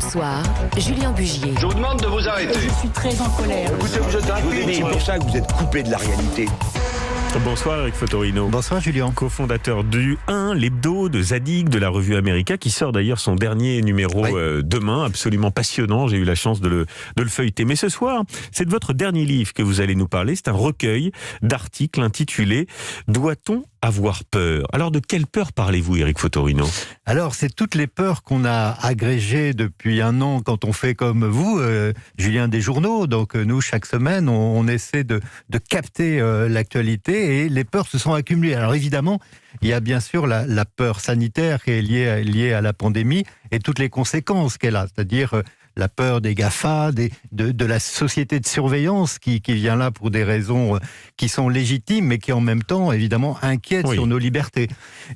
Soir, Julien Bugier. Je vous demande de vous arrêter. Je suis très en colère. Écoutez, vous êtes un C'est pour ça que vous êtes coupé de la réalité. Bonsoir Eric Fotorino. Bonsoir Julien. Cofondateur du 1, l'hebdo de Zadig, de la revue America, qui sort d'ailleurs son dernier numéro demain, absolument passionnant. J'ai eu la chance de le feuilleter. Mais ce soir, c'est de votre dernier livre que vous allez nous parler. C'est un recueil d'articles intitulé « Doit-on avoir peur ?» Alors de quelle peur parlez-vous, Eric Fotorino ? Alors c'est toutes les peurs qu'on a agrégées depuis un an quand on fait comme vous, Julien, des journaux. Donc nous, chaque semaine, on essaie de capter l'actualité et les peurs se sont accumulées. Alors évidemment, il y a bien sûr la peur sanitaire qui est liée à la pandémie et toutes les conséquences qu'elle a, c'est-à-dire la peur des GAFA, de la société de surveillance qui vient là pour des raisons qui sont légitimes, mais qui en même temps, évidemment, inquiètent sur nos libertés.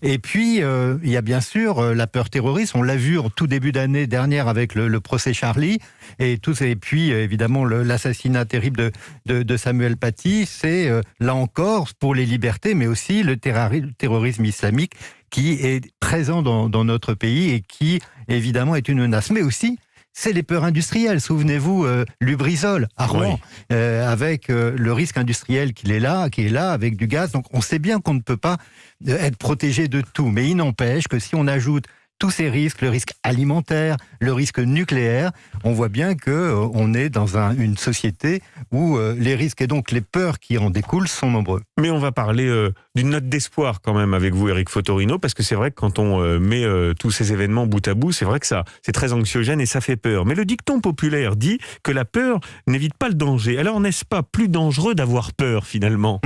Et puis, il y a bien sûr la peur terroriste. On l'a vu en tout début d'année dernière avec le procès Charlie, et puis, évidemment, l'assassinat terrible de Samuel Paty. C'est, là encore, pour les libertés, mais aussi le terrorisme islamique qui est présent dans notre pays et qui, évidemment, est une menace. Mais aussi, c'est les peurs industrielles. Souvenez-vous, Lubrizol à Rouen, avec le risque industriel qui est là avec du gaz. Donc on sait bien qu'on ne peut pas être protégé de tout. Mais il n'empêche que si on ajoute tous ces risques, le risque alimentaire, le risque nucléaire, on voit bien qu'on est dans une société où les risques et donc les peurs qui en découlent sont nombreux. Mais on va parler d'une note d'espoir quand même avec vous, Eric Fotorino, parce que c'est vrai que quand on met tous ces événements bout à bout, c'est vrai que c'est très anxiogène et ça fait peur. Mais le dicton populaire dit que la peur n'évite pas le danger. Alors n'est-ce pas plus dangereux d'avoir peur finalement ?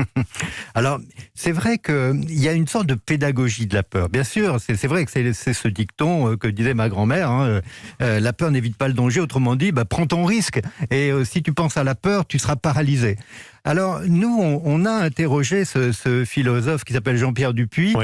Alors c'est vrai qu'il y a une sorte de pédagogie de la peur. Bien sûr, c'est vrai que c'est ce dicton que disait ma grand-mère, la peur n'évite pas le danger, autrement dit, prends ton risque. Et si tu penses à la peur, tu seras paralysé. Alors, nous, on a interrogé ce philosophe qui s'appelle Jean-Pierre Dupuy,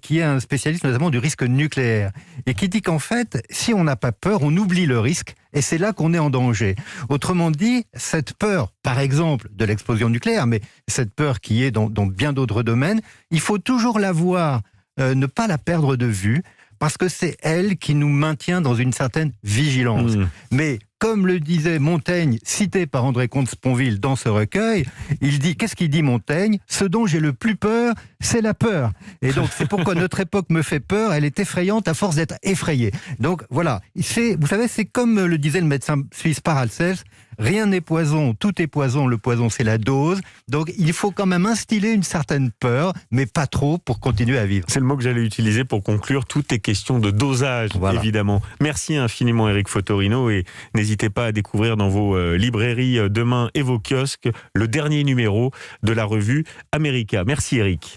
qui est un spécialiste notamment du risque nucléaire, et qui dit qu'en fait, si on n'a pas peur, on oublie le risque, et c'est là qu'on est en danger. Autrement dit, cette peur, par exemple, de l'explosion nucléaire, mais cette peur qui est dans bien d'autres domaines, il faut toujours la voir, ne pas la perdre de vue, parce que c'est elle qui nous maintient dans une certaine vigilance. Mais comme le disait Montaigne, cité par André Comte-Sponville dans ce recueil, il dit, qu'est-ce qu'il dit Montaigne ? Ce dont j'ai le plus peur, c'est la peur. Et donc c'est pourquoi notre époque me fait peur, elle est effrayante à force d'être effrayée. Donc voilà, vous savez, c'est comme le disait le médecin suisse Paracelse, rien n'est poison, tout est poison, le poison c'est la dose. Donc il faut quand même instiller une certaine peur, mais pas trop pour continuer à vivre. C'est le mot que j'allais utiliser pour conclure. Tout est question de dosage, évidemment. Merci infiniment Eric Fotorino et n'hésitez pas à découvrir dans vos librairies demain et vos kiosques le dernier numéro de la revue America. Merci Eric.